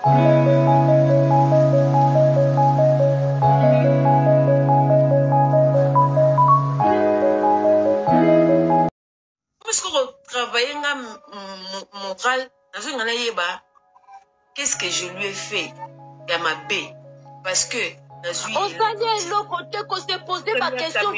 Parce qu'on travaille moral, qu'est-ce que je lui ai fait à ma baie? Parce que on s'allait là côté qu'on s'est posé ma question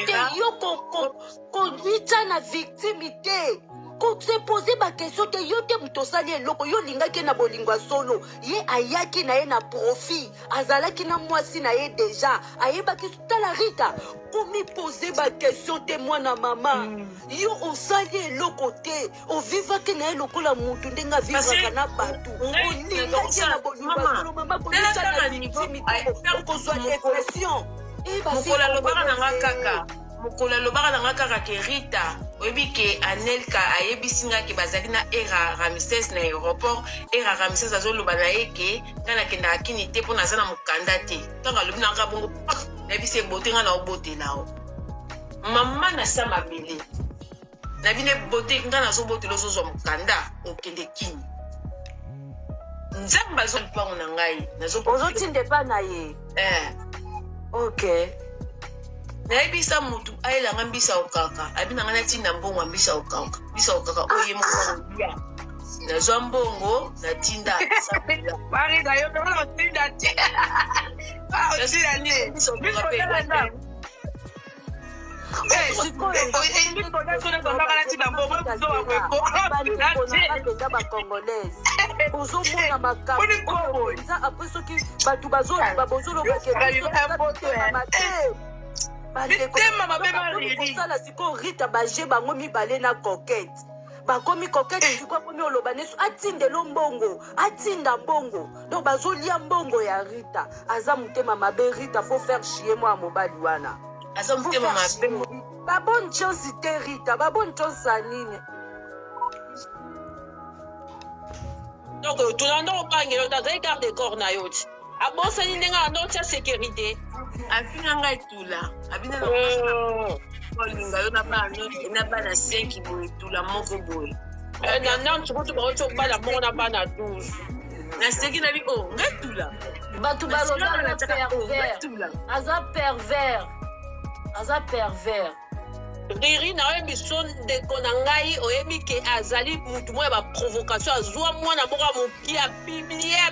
qu'on dit ça la victimité. Quand s'est posé ma question que yo te mutosali eloko yo lingaki na bolingwa solo ye ayaki na ye na profit azalaki na mwasi na ye déjà ayebaki tala Rita komi poser ma question te mwana mama yo osali eloko te ovivaki na ye lokola mutu ndenga vivaka na batu olingaki na bolingwa solo mama kolisa na victimité okozwa dépression mokola lobaka na nga kaka mokola lobaka na nga kaka ke Rita oyebi ke Anelka ayebisi nga ke bazali na era Ramses na aéroport era Ramses azoloba na ye ke nga nakendaka kini te mpo naza na mokanda te ntango alobi na nga bongo nayebisi ebote nga na obotela o mama na sa mabele na bino ebote nga nazobotela ozozwa mokanda okende kini nzambe azwa mpango na ngai ozotinde pa na ye ok nayebisa mutu ayelanga mbisa okaka abinanga natinda mbongo mbisa okaka oye moko olia nazwa mbongo natinda Marie na yo kama otinda ti otinda ni Rita baje bango mibale na coquette bakomi coquette siko komi olobaneso atindelo mbongo atinda mbongo donc bazolia mbongo ya Rita aza mutema mabe Rita faut faire chier moi mobali wana aza mutema mabe ba bonne chance te Rita ba bonne chance nini donc tulando opangelo tazai garde corps na yoti abosani ndenga anotia sécurité afina ngai tula abina na olinga yo na bana 5 boye tula moko boye na nantu kutu baoto bana moko na bana 12 na seki na bi ngai tula batu baloba na pervers aza pervers Riri na oyebi so ndeko na ngai oyebi ke azali mutu moya ba provocation azwa mwana moko moki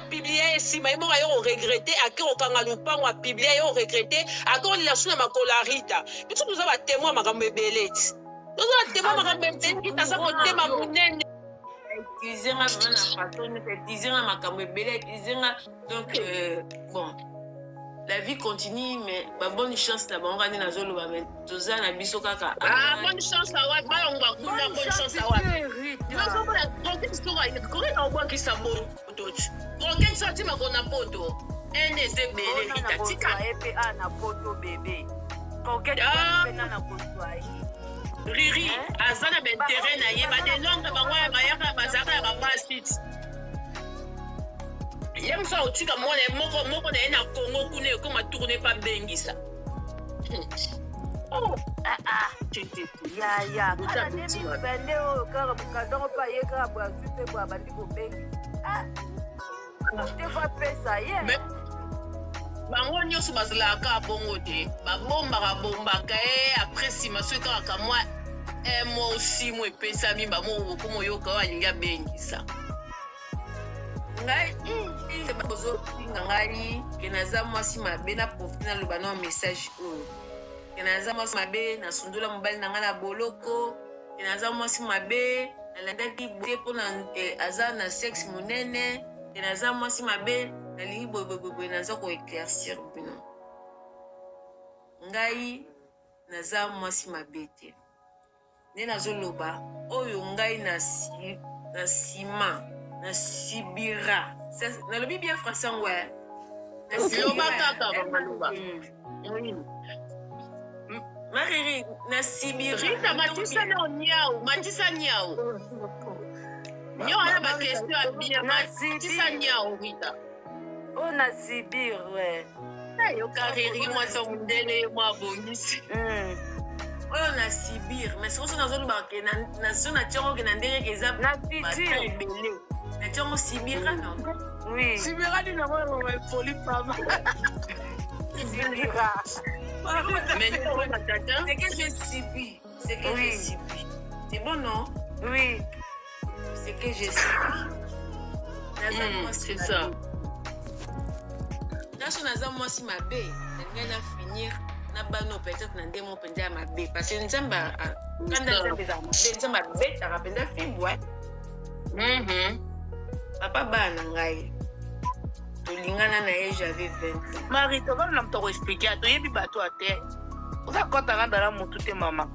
publier esima ye moko yo regrette akiro kanga lupango a publier yo regrette akiro lila na makola Rita biso tuza ba témoin makambo ebele ti tuza ba témoin makambo ebele taza ko tema munene kizenga bana patron kizenga makambo ebele kizenga donc bon la vie continue, mais ma bonne chance na bango ngani nazolo ba mais toza na biso kaka bonne chance à wa ba ngwa kuna bonne chance à wa nazo ba konke story kore na obwa ki sabo tochi konke sorti makona poto ene se bele Rita tika EPA na poto bébé konke na koswa Riri azana ben terrain na ye ba de longa bango ya bayaka bazaka ya ba sit yem sa otika mwana moko na ena Congo kuna ko matourner pas bengisa ya kana nemi bende o kara mukadongo pa ye kara bwa supe bwa bandi ko bengi te fa pesa ye bango nyonso bazalaka bongo te babombaka après sima so kaka mwa mo aussi mo epesa mimba mo komo yoka walingi abengisa ngai bozo ngai ke naza mwasi mabe na profite na loba na message oyo ke naza mwasi mabe na sundula mobali na nga na boloko ke naza mwasi mabe nalandaki boye mpona aza na sexe monene ke naza mwasi mabe nalingi boye naza ko éclaircir bino ngai naza mwasi mabe te nde nazoloba oyo ngai na sima na sibira nalobi bien français ngwe loba kaka bamaloba mariri na sibira Rita matisa niao nyo ana ba question ya bien matisa niao Rita na sibir yo kariri moi so mundele moi bongisi oyo na sibir mais soki nazoloba ke na so na tiango ke na ndenge ke eza na pitire Mais tu as Sibira, non? Oui. Sibira, il n'a pas de folie, femme. Sibira. Mais c'est que j'ai subi. C'est que j'ai subi. C'est bon, non? Oui. C'est que j'ai subi. C'est ça. Naza moi si ma bé, on finir na bano peut-être na ndemo penda ma bé parce que nzamba quand nzamba bé ta rapenda fibu ouais. Papa bana ngai. Tolingana na ye j'avais 20 ans. Marie, tu vas nous expliquer to yebi bato à terre. Oza kota nganda la mutu te mama.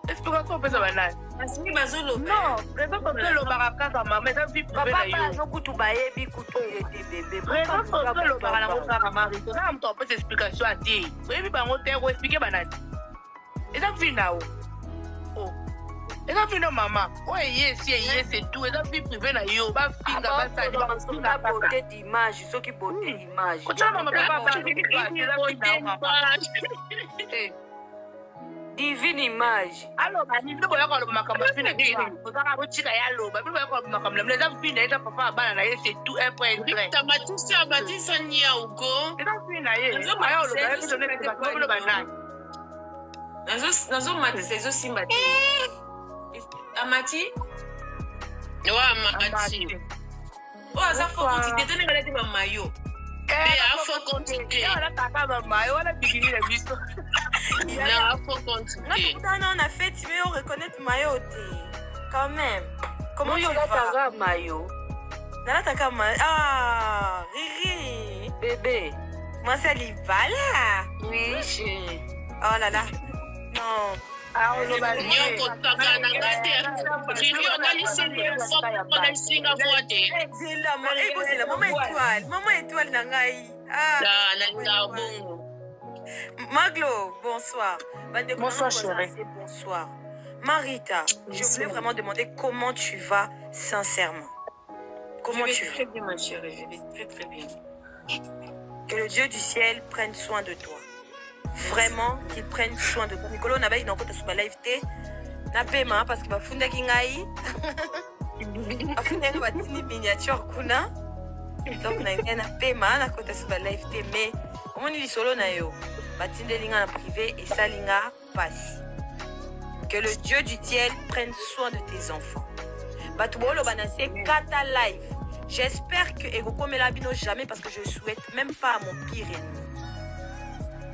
Explication pesa banani. Asini bazolo. Non, présent pour le barakaka maman, ça vit pour papa bazo kutu bayebi kutu yete bébé. Présent pour le barakaka Marie. Tu vas nous apporter explication à ti. Yebi bango te ko expliquer banani. Et ça vit là. Oh. Et ça vit maman. Ouais, yes, c'est tout. Et ça vit privé na yo, ba finga ba sa ni ba finga ba beauté d'image, ceux qui beauté d'image. Quand maman papa divine image. Alors, il faut voir le macabre fine de vie. Vous avez un petit dialogue. Il faut voir le macabre. Les gens fine, les gens papa banana, c'est tout un point. Ta matisse a bâti sa nia ugo. Les gens fine, ils ont pas le bain, ils ont pas le banana. Nazo matisse aussi mati. Amati? Ouais, Amati. Oh, ça faut que tu te donnes relative à maillot. Il faut continuer. On a tapé ma maillot, on a bikini la vue. Il faut continuer. Non, on a fait, mais on reconnaît maillot quand même. Comment tu vas maillot? Nala maillot. Ah, Riri. Bébé. Moi, c'est Livala. Oui, chérie. Oh là là. Non. Ah, on va dire. On maman étoile nangai. Ah. Maglo, bonsoir. Bonsoir, chérie. Bonsoir. Marita, je voulais vraiment demander comment tu vas sincèrement. Comment tu vas? Très bien, ma chérie, je vais très très bien. Que le Dieu du ciel prenne soin de toi. Vraiment, qu'il prenne soin de toi. Nicolo, on a dit que tu as live té. Na paiement parce que va funda kingai. Afunda ni watini miniature kuna. Donc na na paiement na kota sur live té mais on dit solo na yo. Batinde linga na privé et ça linga passe. Que le Dieu du ciel prenne soin de tes enfants. Batubolo banase kata live. J'espère que Egoko Melabino jamais parce que je souhaite même pas à mon pire ennemi.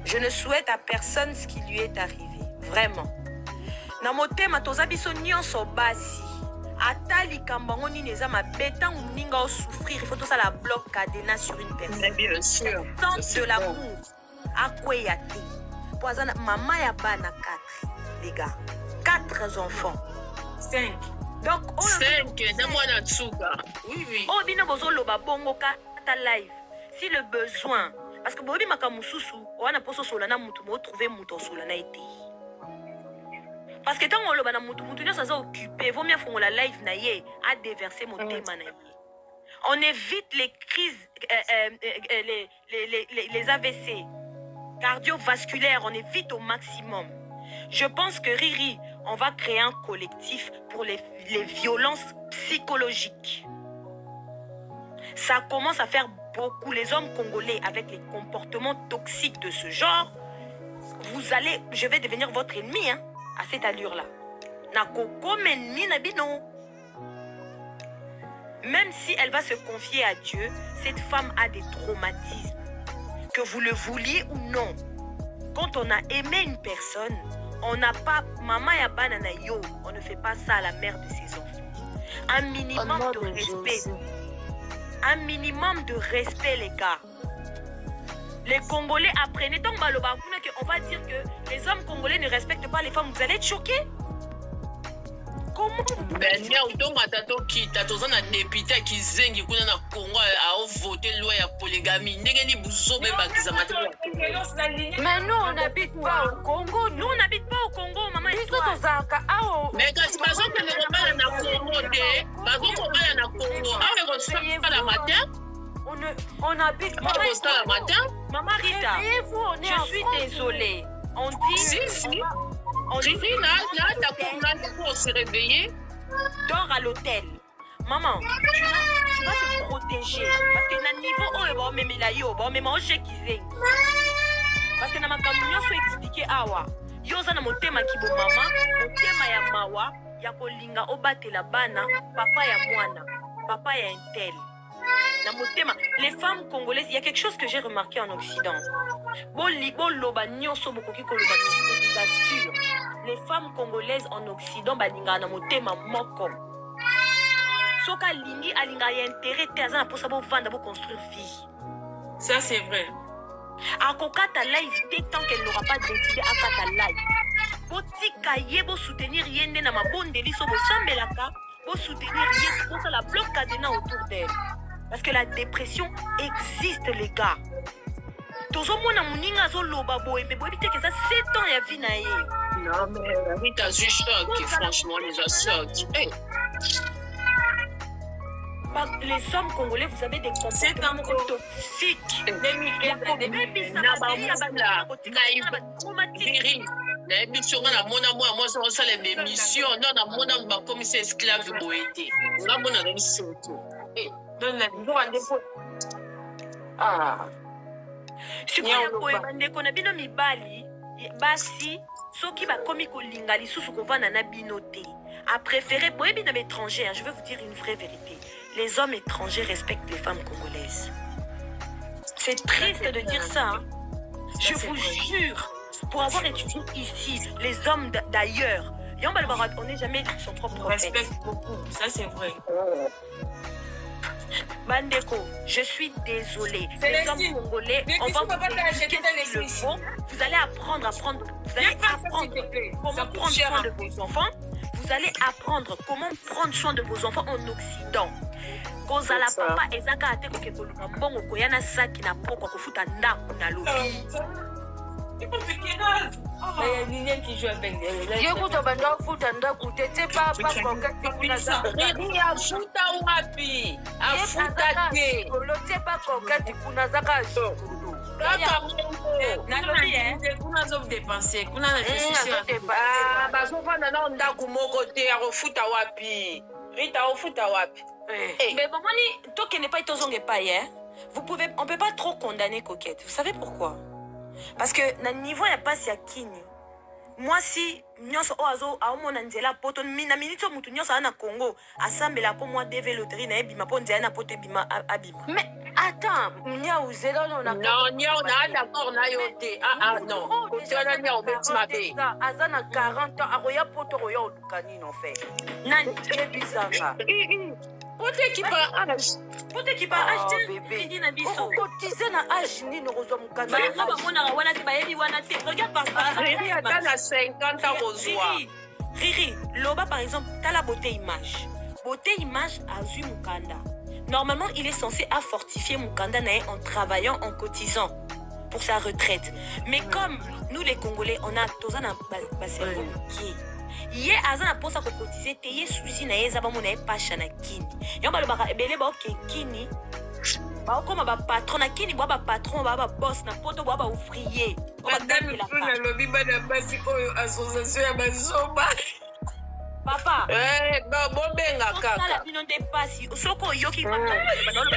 Je ne souhaite à personne ce qui lui est arrivé. Vraiment. Na motema tozabiso nyonso basi. Ata likambango ni neza mabeta uninga o souffrir. Il faut tout ça la bloc cadena sur une personne. Bien sûr. Sente de l'amour. Akweyate. Poisana maman ya bana 4. Les gars. 4 enfants. 5. Donc, on 5. Namwana tsuga. Oui, oui. Oh, bino bozo loba bongo kata live. Si le besoin. Parce que bobi makamususu, on a poso solana mutu mo trouver mutu solana été. Parce que tant on loba na mutu mutu ça occupé, vaut mieux faire la live na yé à déverser mon thème na yé. On évite les crises les AVC cardiovasculaires, on évite au maximum. Je pense que Riri, on va créer un collectif pour les violences psychologiques. Ça commence à faire beaucoup. Les hommes congolais avec les comportements toxiques de ce genre, vous allez, je vais devenir votre ennemi hein, à cette allure-là. Même si elle va se confier à Dieu, cette femme a des traumatismes. Que vous le vouliez ou non. Quand on a aimé une personne, on n'a pas maman ya banana yo, on ne fait pas ça à la mère de ses enfants. Un minimum de respect. Un minimum de respect, les gars. Les Congolais apprenaient tant on va dire que les hommes congolais ne respectent pas les femmes. Vous allez être choqués. Comment vous ben, il y a autant de qui t'attendent à député qui zengi kuna na Congo a voté loi ya polygamie. N'engeni buzo be bakiza matériel. Mais nous on n'habite pas au Congo. Nous on n'habite pas au Congo, maman. Mais quand tu passes que les Congolais na Congo de, bazo Congolais na Congo. Avec on pas la matin. On habite pas la matin. Maman Rita, je suis désolée. On dit si. On dit là, t'as pour se réveiller. Dors à l'hôtel. maman, tu vas te protéger. Parce que na niveau on même la yo, on même au chekizeng. Parce que na makambo nyonso expliquer awa. Yo za na motema kibo mama, motema ya mawa, ya kolinga obatela bana, papa ya mwana, papa ya intel. Na motema, les femmes congolaises, il y a quelque chose que j'ai remarqué en Occident. Loba nyonso bokoki koloba je vous assure. Les femmes congolaises en Occident balinga na motema moko. Soka lingi alinga ya intérêt te azana pour ça bo vanda bo construire vie. Ça c'est vrai. A kokata live dès tant qu'elle n'aura pas décidé à kata live. Botika yebo soutenir yende na mabondeli so bo sambelaka, bo soutenir yende pour ça la bloc cadena autour d'elle. Parce que la dépression existe, les gars. Tozo mona muninga zo loba boy, mais boy que ça 7 ans ya vie na ye. Non mais oui, t'as juste choc, franchement les gens choquent. Hey. Les hommes congolais, vous avez des comportements toxiques. L'émission na mona moi ça les émissions non na mona ba commissaire esclave boité. Na mona na surtout. Donne la vidéo. Ah. Sikoya boye bandeko na bino mibali basi soki ba komi kolinga lisusu kovana na bino te. A préférer boye bino étrangers, je vais vous dire une vraie vérité. Les hommes étrangers respectent les femmes congolaises. C'est triste de dire ça. Hein. Je vous jure, pour avoir étudié ici, les hommes d'ailleurs, on n'est jamais son propre prophète. Respecte beaucoup, ça c'est vrai. Bandeko, je suis désolée. Les hommes congolais, on va vous expliquer le fond. Vous allez apprendre vous allez apprendre comment prendre soin de vos enfants. Vous allez apprendre comment prendre soin de vos enfants en Occident. Kozala papa ezaka ate kokekoluka mbongo koyana saki na poko kofuta ndako na lobi. Il y a qui joue avec elle. Yo kuto banda futa ndako tete pa kokati kuna za. Riri afuta wapi? Afuta te. Lote pa kokati kuna zaka zo. Kuna zo dépenser, kuna réfléchir. Bazofana na ndako moko te akofuta wapi? Rita ofuta wapi? Mais bon, toi qui n'es pas été pas hier, on peut pas trop condamner Coquette. Vous savez pourquoi? Parce que na niveau ya passe ya kini. Moi si nyonso oazo a omona nzela poto mina minito mutu nyonso ana Congo asambela ko moi deve loterie na ebima po nzela na poto bima abima. Mais attends, nya uzela no na non nya on a d'accord na yote. Non. Tu as nya au betimabe. Azana 40 ans aroya poto roya odukani no fait. Nani ebizanga. Pote qui part acheter bébé na biso. Cotiser na âge ni no rozo mukanda. Ba mona wana te ba yebi wana te. Regarde par exemple. Riri atana 50 ans rozwa. Riri, Loba par exemple, t'as la beauté image. Beauté image azu mukanda. Normalement, il est censé fortifier mukanda nae en travaillant, en cotisant pour sa retraite. Mais comme nous les Congolais, on a tozana ba cerveau qui Yé azana posa ko cotiser te yé souci na yé zaba mona pasha na kini. Yo ba lobaka ebele ba ke kini. Ba ko ma ba patron na kini ba patron ba boss na poto ba ouvrier. Madame na lobby ba na basi oyo association ya bazoba. Papa. Ba bobenga kaka. Sala bino de pasi. Soko yoki ba ba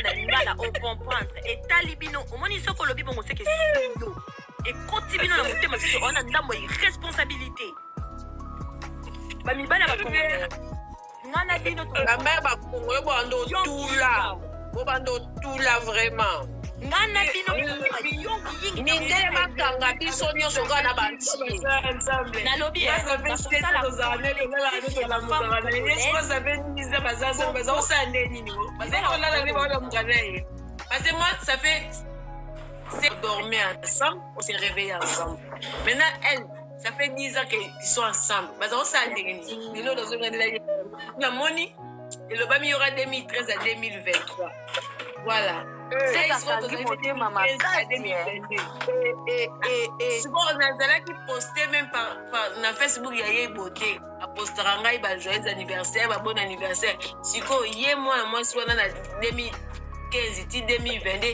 na ngala o comprendre. Et talibino o moni soko lobby bongo se ke sindo. Et continue na motema se on a ndambo irresponsabilité. Bamibana bakongolais. Ngana bino to. La mère bakongolais bando tout là vraiment. Ngana bino yongi mindele makanga biso nyonso kana banti. Na lobby Parce que moi, ça fait... C'est dormir ensemble, on s'est réveillé ensemble. Maintenant, elle, ça fait 10 ans qu'ils sont ensemble. Mais on s'est réveillé. La money, et le bami, il y aura 2013 à 2023. Voilà. C'est ça, maman. Souvent, on a qui postait même par Facebook, il y a eu beauté. A posteranga, il y a joyeux anniversaire, bon anniversaire. Si il y a moi, si on a 2015, 2022.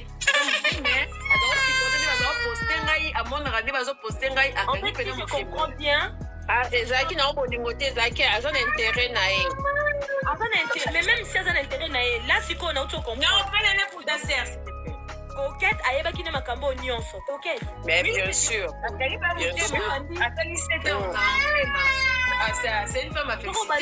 En fait, si je comprends bien, Ezaki na obo dingote ezaki azana intérêt na ye. azana intérêt. Mais même si elle a intérêt, là, c'est qu'on a autre compris. Non, pas les pour ta sœur, s'il te plaît. Coquette, ayeba qui ne m'a cambo nyonso. Coquette. Mais bien sûr. C'est une femme à féliciter.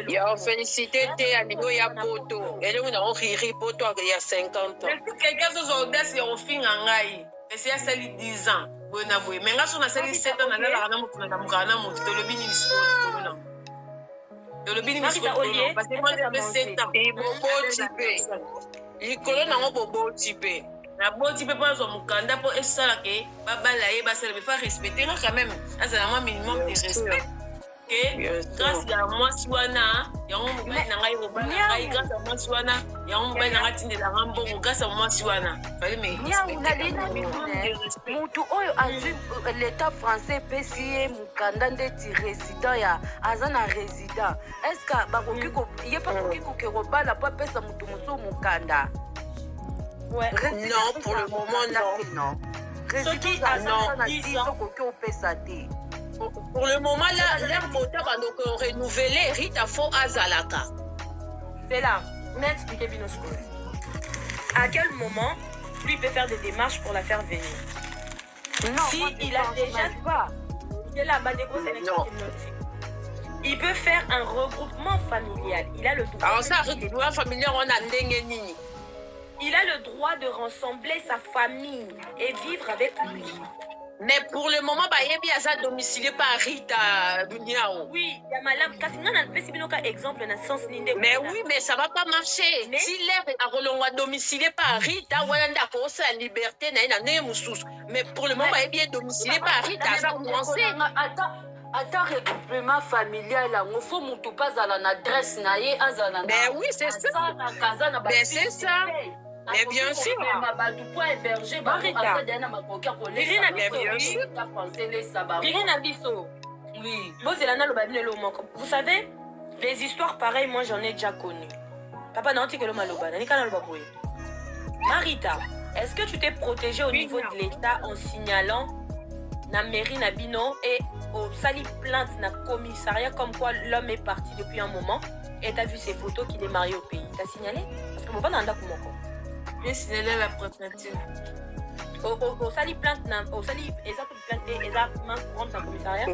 Il y a félicité à niveau ya poto. Elle est une riri poto il y a 50 ans. Quelqu'un qui a audace au fin en gaï. Et c'est à celle 10 ans. Bon avoué. Mais quand on a celle 7 ans, on a la rana pour la mugana mon de le bini discours. De le bini discours. Parce que moi j'ai 7 ans. Et bobo typé. L'icône n'a pas bobo typé. Na bon type pas son mukanda pour ça que baba la yeba ça me faire respecter quand même. Ça un minimum de respect. Grâce à moi Swana, il y a un mobile nangai mobile grâce à moi Swana, il y a un mobile nangai tinde la rambo grâce à moi Swana. Fallait me mutu oyo azwi l'état français pesi mukanda ndeti résident ya azana résident. Est-ce que bakoki ko yepa koki ko kerobala pa pesa mutu muso mukanda? Ouais. Non, pour le moment, non. Pour le moment, là, l'air moteur va donc renouveler Rita Fo Azalaka. C'est là. M'expliquez bien ce que à quel moment lui peut faire des démarches pour la faire venir? Non, si il a déjà pas. Il est là-bas des grosses élections. Il peut faire un regroupement familial. Il a le droit. Alors ça, regroupement familial, on a Ndengenini. Il a le droit de rassembler sa famille et vivre avec lui. Mais pour le moment, il y a domicilié par Rita Buniao. Oui, il y a malade. Exemple, mais oui, mais ça ne va pas marcher. Mais... Si l'air est à domicilié par Rita, on a la liberté. Mais pour le moment, il y a domicilié par Rita. Attends, regroupement familial, il faut que tu passes à l'adresse. Mais oui, c'est ça. Mais c'est ça. Mais bien sûr. Vous savez, les histoires pareilles, moi j'en ai déjà connu. Papa n'a dit que le maloba. Marita, est-ce que tu t'es protégée au niveau de l'État en signalant la mairie Nabino et au sali plainte na commissariat comme quoi l'homme est parti depuis un moment et t'as vu ses photos qu'il est marié au pays? T'as signalé? Parce que mon papa n'a pas j'ai signalé la préfecture. Au sali plainte, au sali main courante dans le commissariat.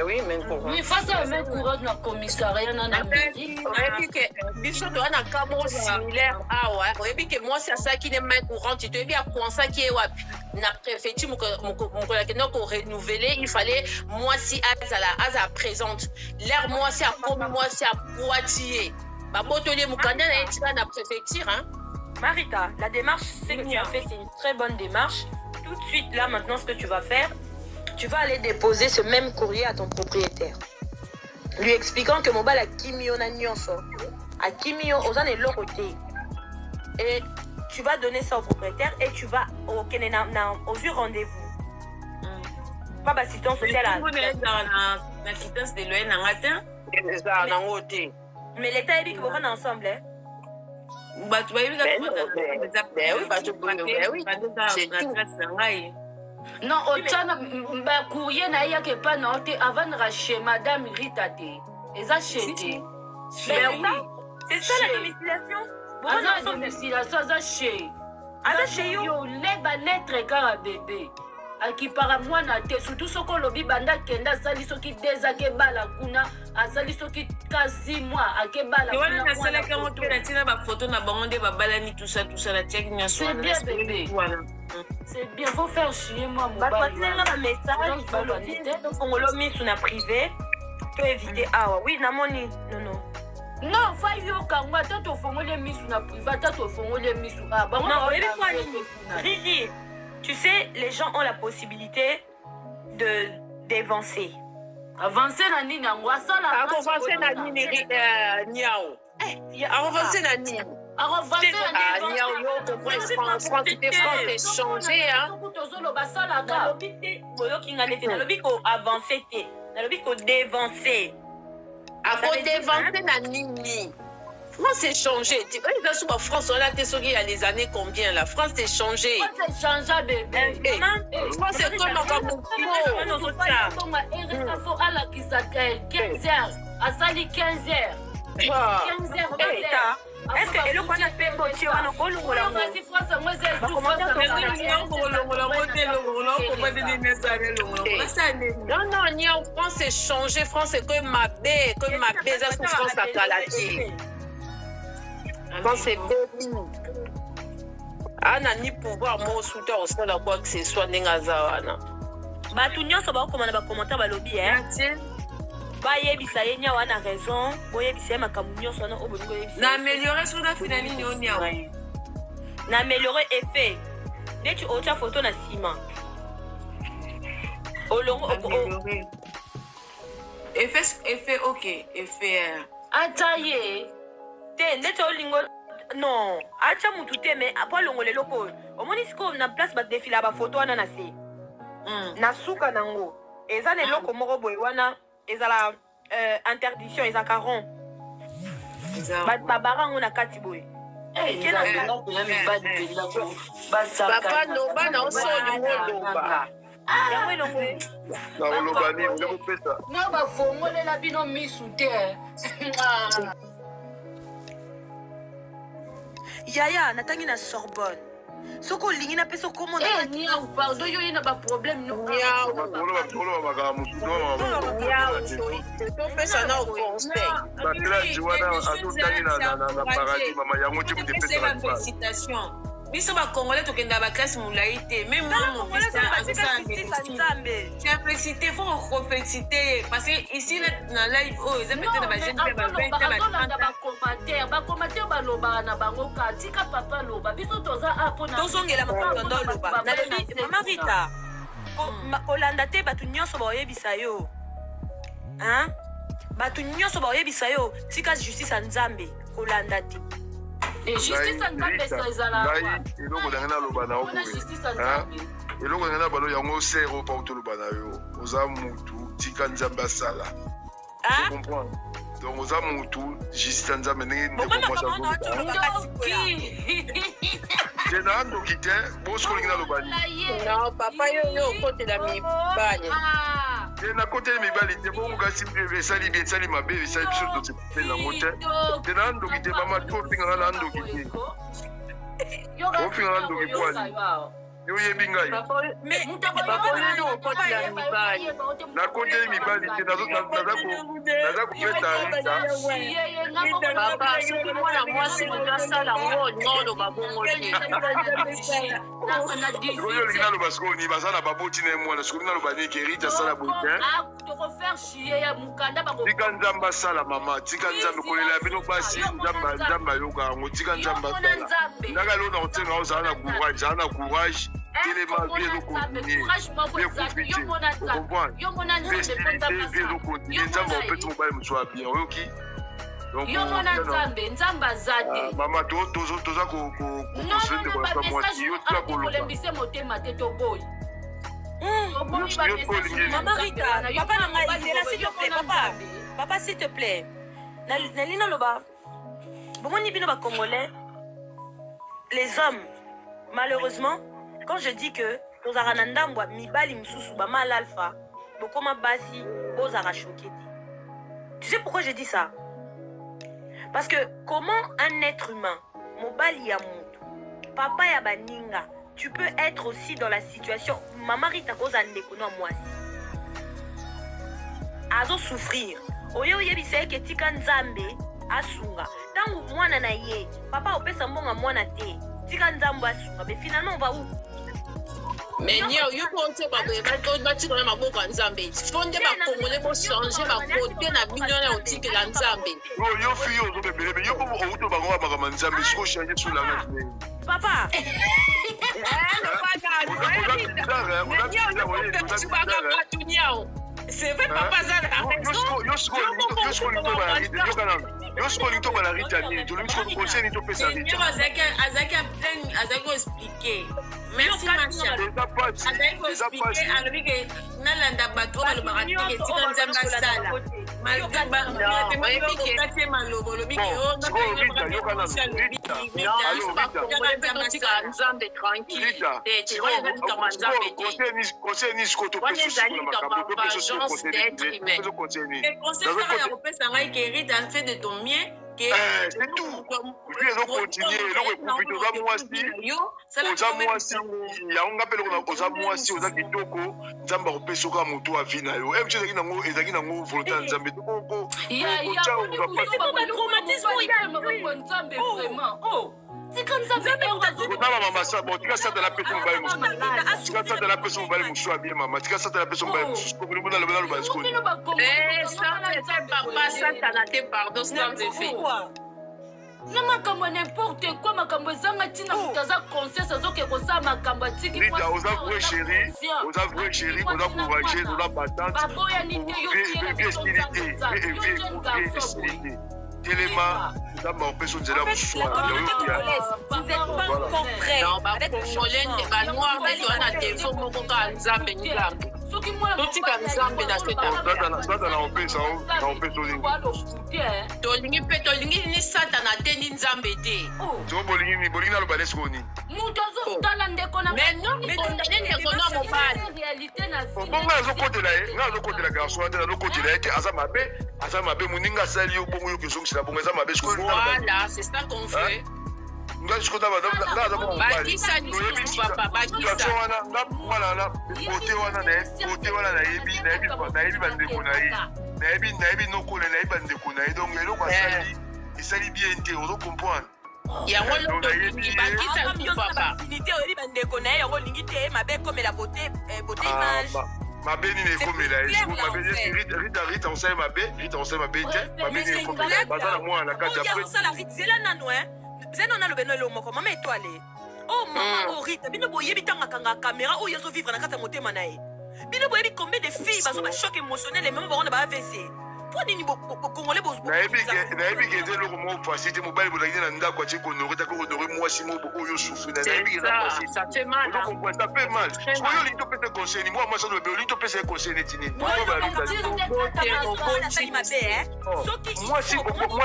Oui, mais oui, face à main courante dans le commissariat, on a dit que Bichot doit un cas similaire. Ah ouais, et puis que moi c'est ça qui est main courante. Tu te dis à quoi ça qui est la préfecture, mon renouveler, il fallait moi si à présente. L'air moi c'est à comme moi c'est à Poitiers. Bah botelier mon candidat est dans la préfecture, hein. Marita, la démarche, c'est que tu as fait, c'est une très bonne démarche. Tout de suite, là, maintenant, ce que tu vas faire, tu vas aller déposer ce même courrier à ton propriétaire. Lui expliquant que mon bal a kimio na nyonso. A kimio, aux années l'autre. Et tu vas donner ça au propriétaire et tu vas au rendez-vous. Pas d'assistance sociale à l'assistance de l'ONU. Mais l'État dit que vous venez ensemble, hein? Non, courrier na ya ke pas non avant chez madame Rita te. Eza chez te. C'est ça la domiciliation. La domiciliation eza chez. Eza chez yo leba lettre kara bébé. Aki para mwana te surtout soko lobi banda kenda sali soki deza ke bala kuna asali soki kasi mois ake bala kuna na sala ka moto na tina ba photo na bango nde ba bala ni tout ça la check nya so. C'est bien bébé. C'est bien, faut faire chier moi mon baba. Un message pour le mis sur privé. Tu éviter oui na moni non. Non, faut yo kangwa tato fongole mis sur privé tato fongole mis sur non, Riri. Tu sais, les gens ont la possibilité d'avancer. Avancer na nini avancer na nini niao. Avancer na nini. Avancer na niao yo comprends échanger hein. Nalobi ko avancer te. Nalobi ko dévancer. Ako dévancer na nini. France est changée. La France, on a été il y a des années combien? La France est changée. France est changée, bébé. France est comme un camouflage. À la 15 heures. À Sali 15 heures. 15 heures. Est-ce que le qu'on a fait pour tuer un peu le roulant? Non, France est changée. France est comme ma baie, ça c'est France à Kalati. France est bébé. Ana ni pouvoir moi soutenir au sein de quoi que ce soit n'engazawana. Bah tout nyonso ba komana ba commentaire ba lobby hein. Ba yebisa yenya wana raison, boye bisa makamu nyonso na oboningo yebisa. Na améliorer sur la finale ni on y a. Na améliorer effet. Dès tu autre photo na ciment. Olongo effet OK, effet Ataye. Te ndete olingo non, acha mutu te mais après longo le loko. Omoni siko na place ba défila ba photo wana na se. Na suka nango. Eza ne loko moko boy wana ezala interdiction eza caron. Ba barango na kati boy. Papa no ba na osoni ngoloba. Non, bah, faut moi la bino misouté. Yaya, natangi na Sorbonne. Soko lingi na peso comment Eh, ni au pardon, yo na ba problème no. Biso ba Congolais tokenda ba classe moulaïté même moi mon simplicité faut complexité parce que ici na live oh ils mettent na ba jeune ba 20 ba commentaire ba loba na bango ka tika papa loba biso toza apona tozongela makondo loba na lebi mama Rita kolanda te batu nyonso ba yebisa yo hein batu nyonso ba yebisa yo tika justice ya Nzambe kolanda te. Et justice en Nzambe ça ezala kwa. Eloko dangana loba na okuwe. Eloko dangana balo yango sero pa utoloba na yo. Oza mutu tika Nzambe asala. Tu comprends? Donc oza mutu justice Nzambe ndenge ndeko moi ça. Tena ndo kite bosko lingana loba ni. Non papa yo kote la mibali. Tena kote la mibali te bongo kasi sali bien sali mabe sali biso to te na mote. Tena ndo kite mama to pinga na ndo kite. Yo pinga ndo kipwani. Yo yebinga yo. Mais papa yo kote la mibali. Na kote la mibali te naza ko peta Rita. Papa soki mwana mwasi osala ngono babongo te. Oyo lingana loba siko ni bazana baboti na mwana siko lingana loba ni Rita sala botin. Tika Nzamba sala mama, tika Nzamba kolela bino basi Nzamba yoka ngo tika Nzamba sala. Ndaka lo na otenga ozana courage. Téléma bien le continuer. Bien profiter. Comprends? Bien le continuer. Nzamba peut tout bailler msoa bien. OK? Donc Nzamba zate. Mama toza ko sende ko kwa mwati yo tla ko lo. Maman Rita, papa n'a pas dit là s'il te plaît, papa s'il te plaît. Nalina loba. Bon ni bino ba Congolais. Les hommes, malheureusement, quand je dis que nos aranandambwa mibali msusu ba mal alpha, bokoma basi bozara choqué. Tu sais pourquoi je dis ça? Parce que comment un être humain, mobali ya mutu, papa ya baninga, tu peux être aussi dans la situation Maman Rita koza ndeko na mwasi. Azo souffrir. Oyo yebisa ke tika Nzambe asunga. Tangu mwana na ye, papa opesa mbonga mwana te. Tika Nzambe asunga. Mais finalement on va où? Mais yo konte ba bati na maboko ya Nzambe. Fonde ba Congolais pour changer ba côté na millionnaire otike la Nzambe. Yo fiyo zo bebele yo ko outo ba ngwa ba Nzambe siko changer sur la main. Papa. C'est vrai, papa, ça a raison. Expliquer. Merci ma chère. Azaki expliquer alors que nalanda bato balobaka te que tika Nzamba sala. c'est tout. Lui, ils ont continué, ils ont recoupé tout ça, moi aussi. Moi aussi, il y a un appel aux amoisi, aux akitoko, Zamba Pesoka Moto à Vinayo. Et je dis que les gens volontaires Zambé. C'est comme ça, maman, ça, bon, tu as ça de la personne, tu as ça de la personne, va aller mouchoir bien, maman, tu as ça de la personne, va aller mouchoir bien, maman, ça t'en été pardon, c'est un effet. Na makambo n'importe quoi makambo zanga tina mutaza conscience azoke kosa makambo tiki moi aux avoués chérie aux encourager nous la patente baboya nite yo bien stylité Téléma, nous avons empêché de la mouchoir. Vous êtes pas concret. Non, bah, Congolais, les Banois, ils ont un téléphone, mon coca, nous avons béni là. Tout ce qui est en train de se faire. Ça, dans l'empêche, on peut se Tolingi pe tolingi ni satana te ni nzambete. Tu vois bolingi na lo balé skoni. Mutozo tala ndeko na. Mais non, mais condamner ndeko na mobali. Réalité na. Bon nga zo côté là, nga zo côté la garçon na lo côté là que asa mabe muninga sali yo bongo yo kesongi la bongo asa mabe skoni. Voilà, c'est ça qu'on fait. Nga je kota ba za bon baki sa ni papa baki sa. Voilà là, côté wana na yebi bandeko na ye. Na yebi no kole na yebi bandeko na ye donc eloko asali isali bien te on comprendre. Ya ngolo to baki sa ni papa. Unité yebi bandeko na ye yango lingi te mabe comme la beauté image. Mabe ni ne comme la je mabe Rita on sait mabe te mabe ni comme la bazana moi na kati après. Ça la Rita zela nano hein. Zeno na lobeno lo moko mama étoilé. Oh maman Rita bino boyebi tanga kanga caméra o yezo vivre na kati motema na ye. Bino boyebi combien de filles bazo ba choc émotionnel et même ba on ba AVC. Pour nini congolais bozo. Na yebi ke zelo ko mo facilité mobile bo na ndako a tiko no Rita ko honorer moi si mo oyo souffre na yebi ke ça fait mal. Ça fait mal. Oyo li to pete conseil moi ça doit li to pete conseil netini. Moi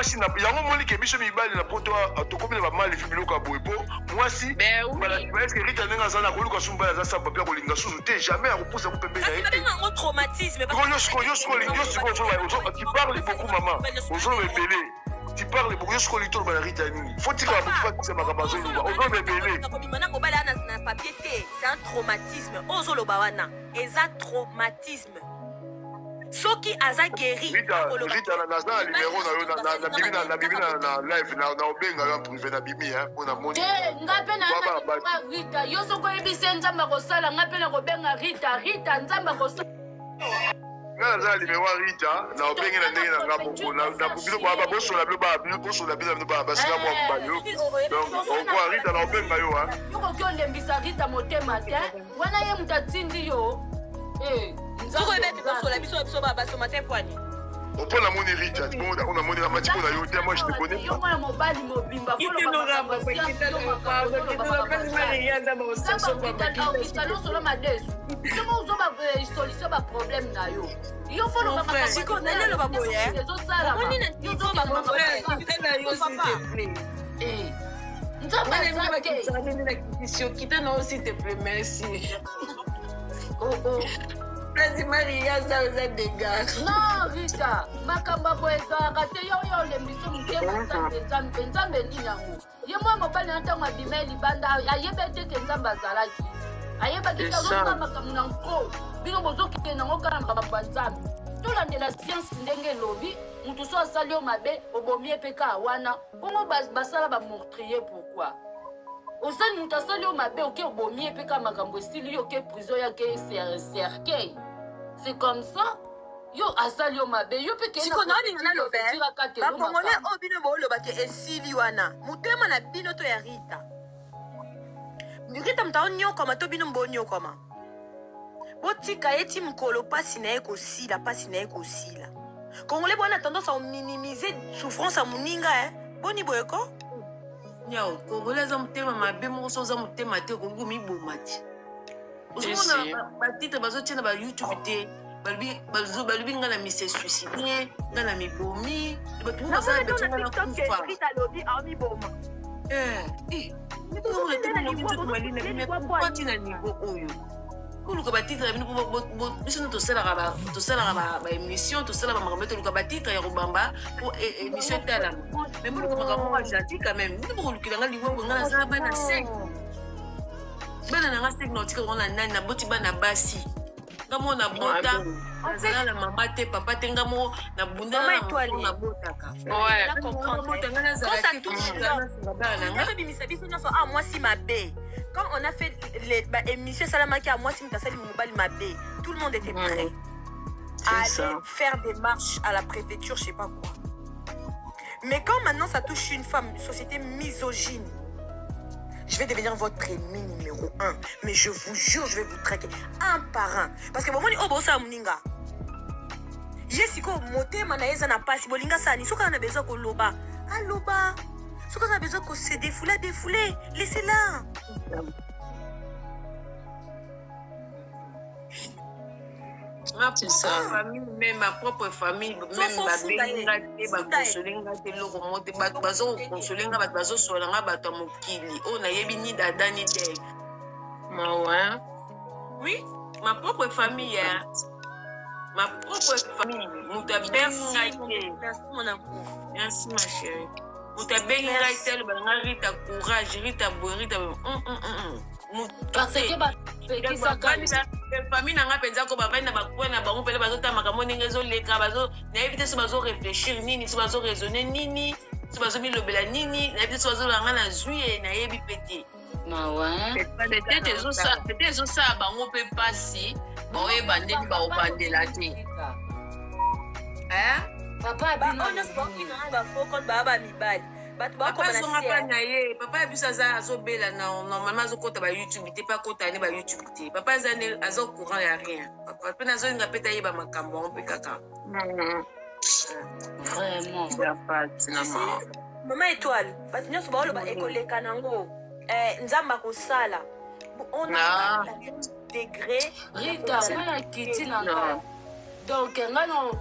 si na yango moni ke biso mibali na poto to komela ba mal fibilo ka boyebo moi si voilà est-ce que Rita nenga sana ko luka sumba za sa papia ko linga suzu te jamais a repousser ko pembe na ye. C'est un traumatisme. Tu parles beaucoup, maman. Tu parles beaucoup. Je suis tout le Rita. Faut-il que tu me fasses c'est un traumatisme. Ozolobawana. Et un traumatisme. Soki aza guéri. Rita na numéro na bibi na live na obenga yo privé na bibi hein pour na moni. Ngape na Rita. Yo soko ebise nzamba ko sala ngape na ko benga Rita nzamba ko sala. Nga numéro Rita na obenga na ndenge na ngabo na bubilo ba boso la bilo ba basika mo mbayo. Donc on voit Rita na obenga yo hein. Yoko kionde mbisa Rita motema te. Wana ye mutatindi yo. Zoko ebeti boso la biso ba baso matin poani. On prend la monnaie Rita, on a monnaie la matière qu'on a eu, moi je te connais pas. Vas-y Maria, ça vous a dégâts. Non, Rita, makamba boeza kate yo le miso mutema nzambe nzambe ni yango. Ye mwa mobali na ntango abima libanda ayebete ke nzambe azalaki. Ayeba ke tazo makambo na nko. Bino bozoki na ngoka na makambo nzambe. Tolandela science ndenge lobi, mutu so asali yo mabe obomie peka wana. Bongo basala ba meurtrier pourquoi? Osani mutu asali yo mabe oke obomie peka makambo estili yo ke prison ya ke cercueil. C'est comme ça. Yo asali yo mabe yo peke na na lobe. Ba Congolais obino bo loba ke esili wana. Mutema na bino to ya Rita. Rita mtaonyo kama to bino mbonyo kama. Botika eti mkolo pasi na eko sila Congolais bona tendance à minimiser souffrance à muninga hein. Boni boyeko? Nyao, Congolais za mutema mabe mo so za mutema te ko ngumi bomati. Uzumona ba titre bazo tena ba YouTube te. balobi nga na mise suicide nga na mibomi bato Na mwana ndio na TikTok Rita lobi ami boma. na niveau oyo oluka batitre ya bino biso tosalaka baémission tosalaka makambo toluka batitre ya kobamba po émission etalama mais moluka makambo ya gentil quand même nde bokolukilanga liwebo nga nazala bana 5 bana nanga 5 na otika kona nani naboti bana basi nga mo nabota nazala na mama te papa te nga mo nabundana nabotaka quand on a fait l'émission Salamaki à moi, tout le monde était prêt à aller faire des marches à la préfecture, je sais pas quoi. Mais quand maintenant ça touche une femme, une société misogyne, je vais devenir votre ennemi numéro 1. Mais je vous jure, je vais vous traquer un par un. Parce que bon, on dit, ça mninga. Yesiko, moté, manaïsa n'a pas si bolinga sani. Soka on a besoin qu'on loba. Ah, loba. Soka on a besoin qu'on se défoule. Laissez-la. Ma propre famille, même ma propre famille, même ma benga te bakosolenga te loko mote bazo kosolenga bazo solanga bato mokili o na yebi ni dada ni te. Oui, ma propre famille ma propre famille muta benga te. Merci mon amour. Merci ma chérie. Muta benga te le banga Rita courage Rita Rita parce que famille nanga penza ko bavandi na bakwena bango pele bazotamaka mo ndenge ezoleka nayebi te so bazoréfléchir nini so bazoraisonner nini so bazomilobela nini nayebi te so bazolanga na zwi nayebi pete peut-être ezosala bango mpe mpasi baoyeba ndeni baobandela te papa papa azongaka na ye papa ya biso azobela normalement azokota bayoutube te mpe akota ne bayoutube te papa aza au courant ya rien papa mpe nazolinga mpe tayeba makambo yango mpe kaka mama étoile bato nyonso baoloba ekoleka nango nzambe akosala on a degré Rita mwana kiti nanga donc ngano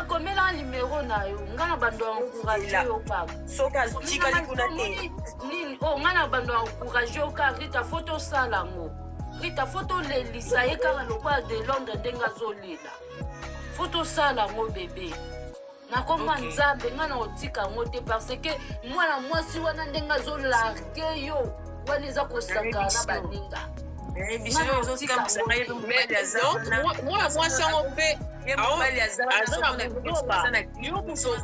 komela numéro na yo ngana bando encourager yo papa soka tikali kuna te nini ngana bando encourager yo ka Rita photo sala ngo Rita photo le lisaye kaka lokwa de Londres ndenga zolela photo sala ngo bébé nakoma nzambe ngana otika ngo te parce que mwana mwasi wana ndenga zolarge yo wana eza kosaka na baninga mwasi yango mpe mobali azaoza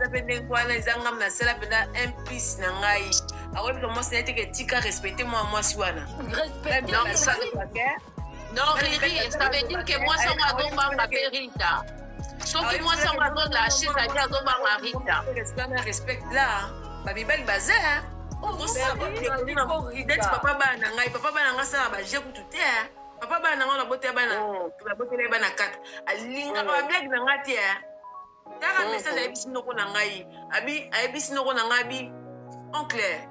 mpe ndenge wana ezanga nasala mpena implice na ngai akoyebika mwasi na eteke etika respecte mwa mwasi wana non Riri ça veut dire que mwasi yango azobanga mpe Rita soki mwasi yango azolashe ezali azobanga Rita respect la babibali baza papa bana na ngai papa bana nga sala baje kutu te papa bana nga nabotela bana 4 alingaka bablage na nga te taka message ayebisi noko na ngai ayebisi noko na ngai abi en clair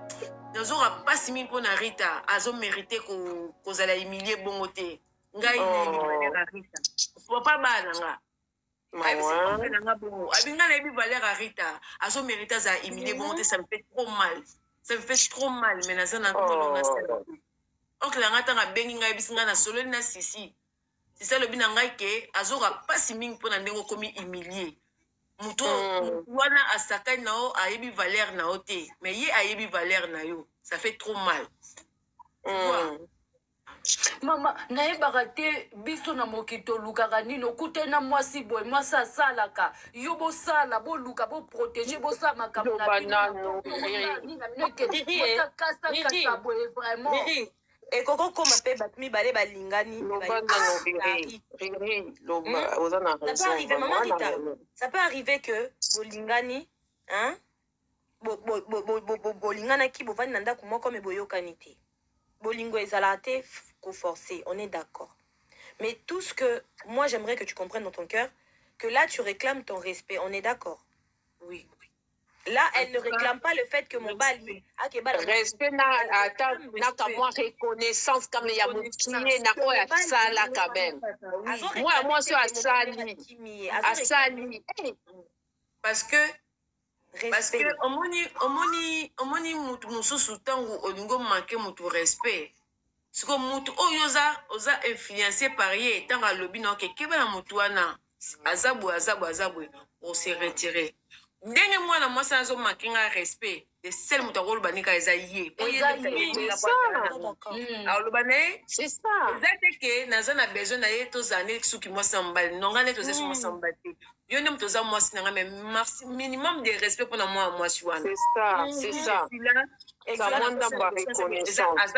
nazoka pasi mingi mpo na Rita azomérite kozala humilie bongo te ngai valeur Rita papa bana nga ayebisi na nga bongo abi nga nayebi valeur ya Rita azomérite azala humilie bongo te ça me fait trop mal. Ça me fait trop mal, mais naza na kolonga sala. Oncle nga tanga bengi ngai bisinga na solo na sisi. C'est ça le bin ngai ke azoka pasi mingi pona ndengo komi humilier. Muto wana asaka na o ayebi valeur na o te, mais ye ayebi valeur na yo. Ça fait trop mal. Mama nayebaka te biso na mokito olukaka nini okute na mwasi boye mwasi asalaka yo bosala boluka boprotege bosala makambo Riri ekoko koma mpe bato mibale balingani ça peut arriver que bolingani bolinganaki bovandi na ndako moko me boyokani te bolingo ezalaka te forcé, on est d'accord. Mais tout ce que moi j'aimerais que tu comprennes dans ton cœur, que là tu réclames ton respect, on est d'accord. Oui. Là, elle ne réclame pas le fait que mon bali a que respect na moi reconnaissance comme il y a mon qui na oya sala quand même. Moi sur asali. Parce que omoni mutu mususu ntango olingo manke mutu respect. Siko mutu oyo oza influencé par ye ntango alobi na oke keba na mutu wana azabu on se retirer. Ndenge mwana mwasi azomanke nga respect de sel mutu akoloba nika eza ye aloba na ye c'est ça eza te ke naza na besoin na ye tozala nde soki mwasi na mobali nonga nde toza mwasi na mobali te yo nde mutu oza mwasi na nga mais minimum de respect mpona mwana mwasi wana c'est ça ça manda ba reconnaissance.